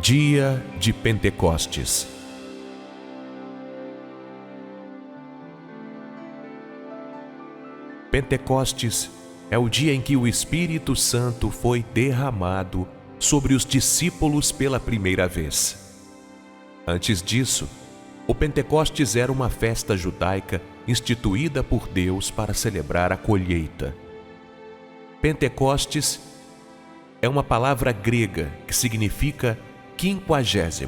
Dia de Pentecostes. Pentecostes é o dia em que o Espírito Santo foi derramado sobre os discípulos pela primeira vez. Antes disso, o Pentecostes era uma festa judaica instituída por Deus para celebrar a colheita. Pentecostes é uma palavra grega que significa 50º,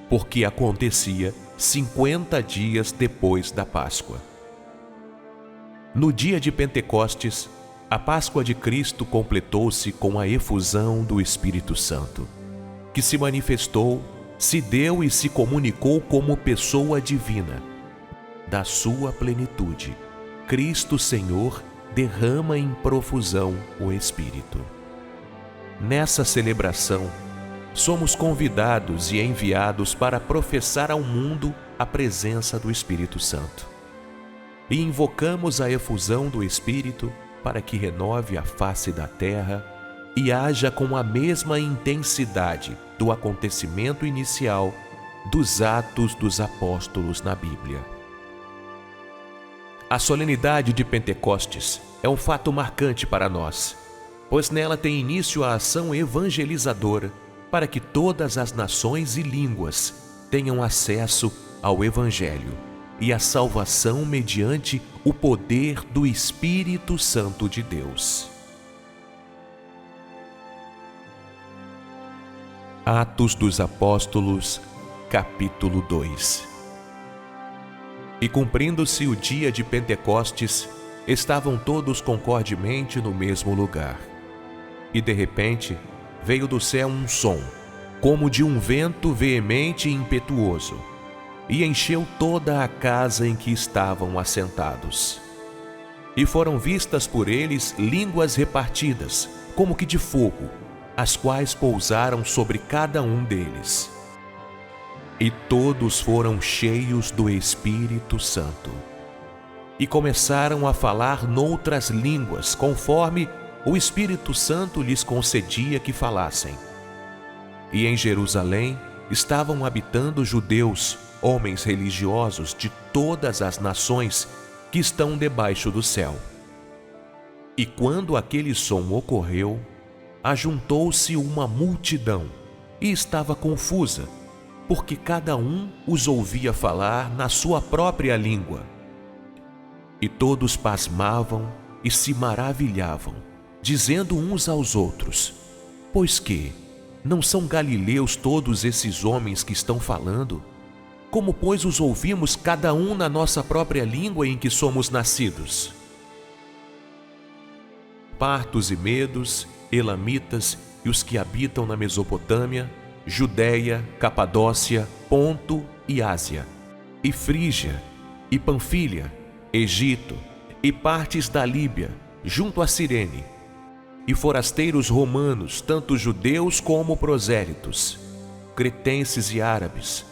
porque acontecia 50 dias depois da Páscoa. No dia de Pentecostes, a Páscoa de Cristo completou-se com a efusão do Espírito Santo, que se manifestou, se deu e se comunicou como pessoa divina. Da sua plenitude, Cristo Senhor derrama em profusão o Espírito. Nessa celebração, somos convidados e enviados para professar ao mundo a presença do Espírito Santo. E invocamos a efusão do Espírito para que renove a face da terra e haja com a mesma intensidade do acontecimento inicial dos Atos dos Apóstolos na Bíblia. A solenidade de Pentecostes é um fato marcante para nós, pois nela tem início a ação evangelizadora para que todas as nações e línguas tenham acesso ao Evangelho e à salvação mediante o poder do Espírito Santo de Deus. Atos dos Apóstolos, capítulo 2. E cumprindo-se o dia de Pentecostes, estavam todos concordemente no mesmo lugar. E de repente veio do céu um som, como de um vento veemente e impetuoso, e encheu toda a casa em que estavam assentados. E foram vistas por eles línguas repartidas, como que de fogo, as quais pousaram sobre cada um deles. E todos foram cheios do Espírito Santo, e começaram a falar noutras línguas, conforme o Espírito Santo lhes concedia que falassem. E em Jerusalém estavam habitando judeus, homens religiosos de todas as nações que estão debaixo do céu. E quando aquele som ocorreu, ajuntou-se uma multidão e estava confusa, porque cada um os ouvia falar na sua própria língua. E todos pasmavam e se maravilhavam, dizendo uns aos outros: pois que não são galileus todos esses homens que estão falando? Como, pois, os ouvimos cada um na nossa própria língua em que somos nascidos? Partos e medos, elamitas e os que habitam na Mesopotâmia, Judéia, Capadócia, Ponto e Ásia, e Frígia, e Panfilha, Egito, e partes da Líbia, junto a Cirene, e forasteiros romanos, tanto judeus como prosélitos, cretenses e árabes,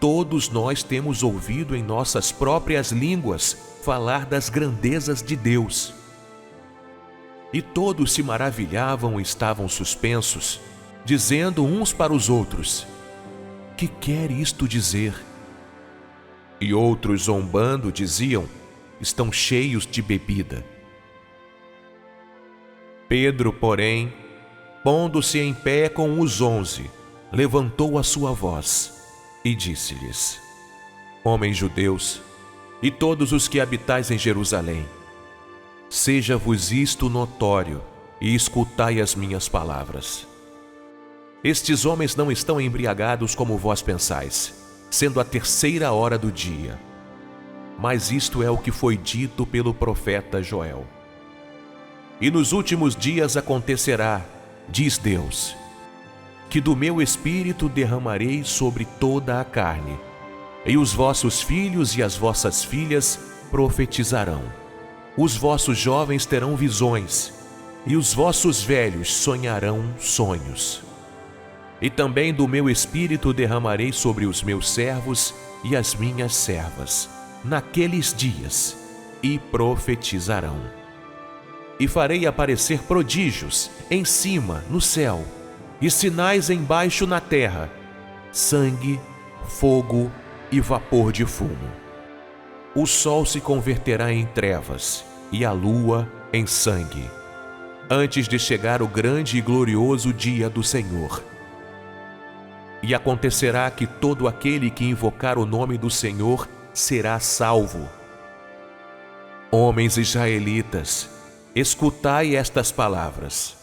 todos nós temos ouvido em nossas próprias línguas falar das grandezas de Deus. E todos se maravilhavam e estavam suspensos, dizendo uns para os outros: que quer isto dizer? E outros, zombando, diziam: estão cheios de bebida. Pedro, porém, pondo-se em pé com os 11, levantou a sua voz e disse-lhes: homens judeus, e todos os que habitais em Jerusalém, seja-vos isto notório, e escutai as minhas palavras. Estes homens não estão embriagados como vós pensais, sendo a 3ª hora do dia. Mas isto é o que foi dito pelo profeta Joel. E nos últimos dias acontecerá, diz Deus, que do meu Espírito derramarei sobre toda a carne, e os vossos filhos e as vossas filhas profetizarão. Os vossos jovens terão visões, e os vossos velhos sonharão sonhos. E também do meu Espírito derramarei sobre os meus servos e as minhas servas, naqueles dias, e profetizarão. E farei aparecer prodígios em cima, no céu, e sinais embaixo na terra, sangue, fogo e vapor de fumo. O sol se converterá em trevas e a lua em sangue, antes de chegar o grande e glorioso dia do Senhor. E acontecerá que todo aquele que invocar o nome do Senhor será salvo. Homens israelitas, escutai estas palavras.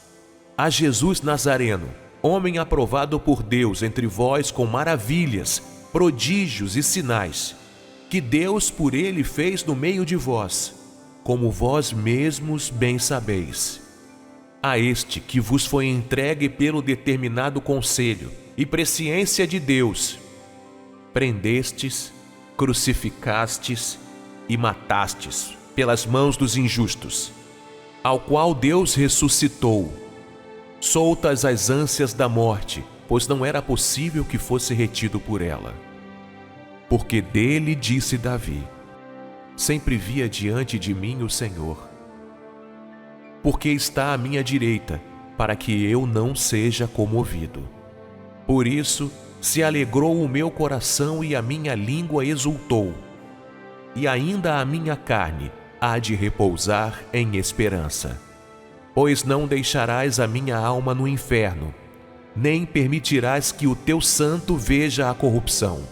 A Jesus Nazareno, homem aprovado por Deus entre vós com maravilhas, prodígios e sinais, que Deus por ele fez no meio de vós, como vós mesmos bem sabeis. A este que vos foi entregue pelo determinado conselho e presciência de Deus, prendestes, crucificastes e matastes pelas mãos dos injustos, ao qual Deus ressuscitou, soltas as ânsias da morte, pois não era possível que fosse retido por ela. Porque dele disse Davi: sempre via diante de mim o Senhor, porque está à minha direita, para que eu não seja comovido. Por isso se alegrou o meu coração e a minha língua exultou, e ainda a minha carne há de repousar em esperança. Pois não deixarás a minha alma no inferno, nem permitirás que o teu santo veja a corrupção.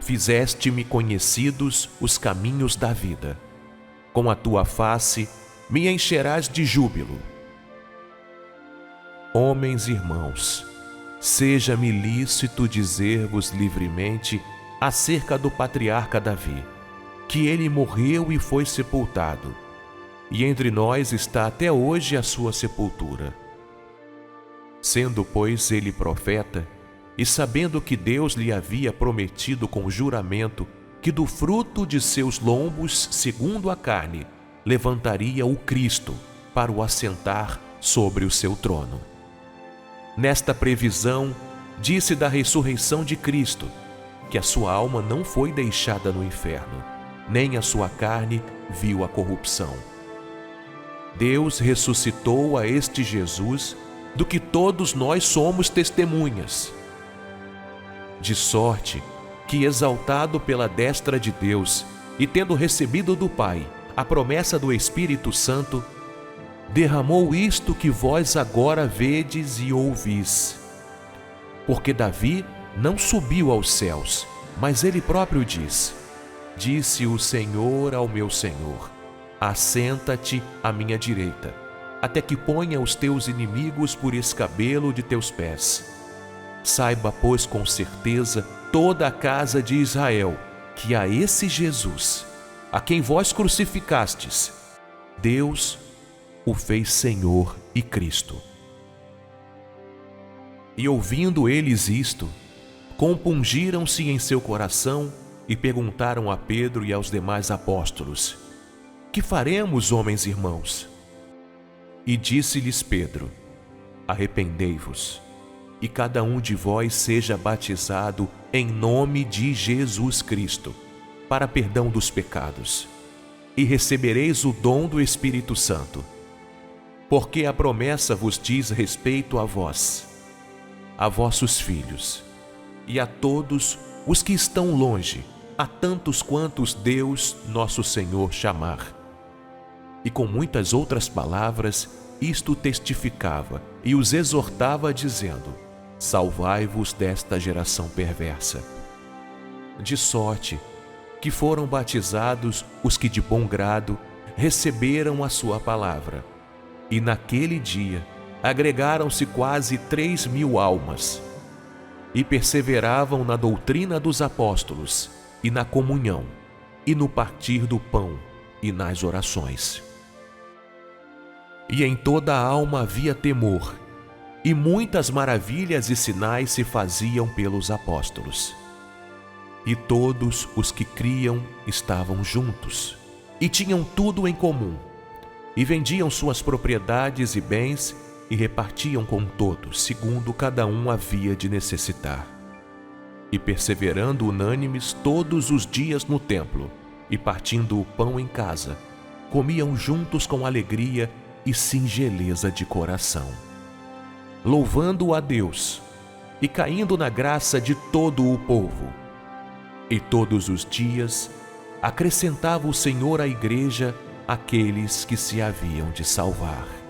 Fizeste-me conhecidos os caminhos da vida. Com a tua face me encherás de júbilo. Homens e irmãos, seja-me lícito dizer-vos livremente acerca do patriarca Davi, que ele morreu e foi sepultado, e entre nós está até hoje a sua sepultura. Sendo, pois, ele profeta, e sabendo que Deus lhe havia prometido com juramento que do fruto de seus lombos, segundo a carne, levantaria o Cristo para o assentar sobre o seu trono. Nesta previsão, disse da ressurreição de Cristo, que a sua alma não foi deixada no inferno, nem a sua carne viu a corrupção. Deus ressuscitou a este Jesus, do que todos nós somos testemunhas. De sorte que, exaltado pela destra de Deus e tendo recebido do Pai a promessa do Espírito Santo, derramou isto que vós agora vedes e ouvis. Porque Davi não subiu aos céus, mas ele próprio diz: disse o Senhor ao meu Senhor: assenta-te à minha direita, até que ponha os teus inimigos por escabelo de teus pés. Saiba, pois, com certeza toda a casa de Israel, que a esse Jesus, a quem vós crucificastes, Deus o fez Senhor e Cristo. E ouvindo eles isto, compungiram-se em seu coração e perguntaram a Pedro e aos demais apóstolos: que faremos, homens e irmãos? E disse-lhes Pedro: arrependei-vos, e cada um de vós seja batizado em nome de Jesus Cristo, para perdão dos pecados, e recebereis o dom do Espírito Santo. Porque a promessa vos diz respeito a vós, a vossos filhos, e a todos os que estão longe, a tantos quantos Deus, nosso Senhor, chamar. E com muitas outras palavras, isto testificava e os exortava, dizendo: salvai-vos desta geração perversa. De sorte que foram batizados os que de bom grado receberam a sua palavra. E naquele dia agregaram-se quase 3.000 almas. E perseveravam na doutrina dos apóstolos, e na comunhão, e no partir do pão, e nas orações. E em toda a alma havia temor, e muitas maravilhas e sinais se faziam pelos apóstolos. E todos os que criam estavam juntos, e tinham tudo em comum, e vendiam suas propriedades e bens, e repartiam com todos, segundo cada um havia de necessitar. E perseverando unânimes todos os dias no templo, e partindo o pão em casa, comiam juntos com alegria e singeleza de coração, louvando a Deus e caindo na graça de todo o povo. E todos os dias acrescentava o Senhor à igreja aqueles que se haviam de salvar.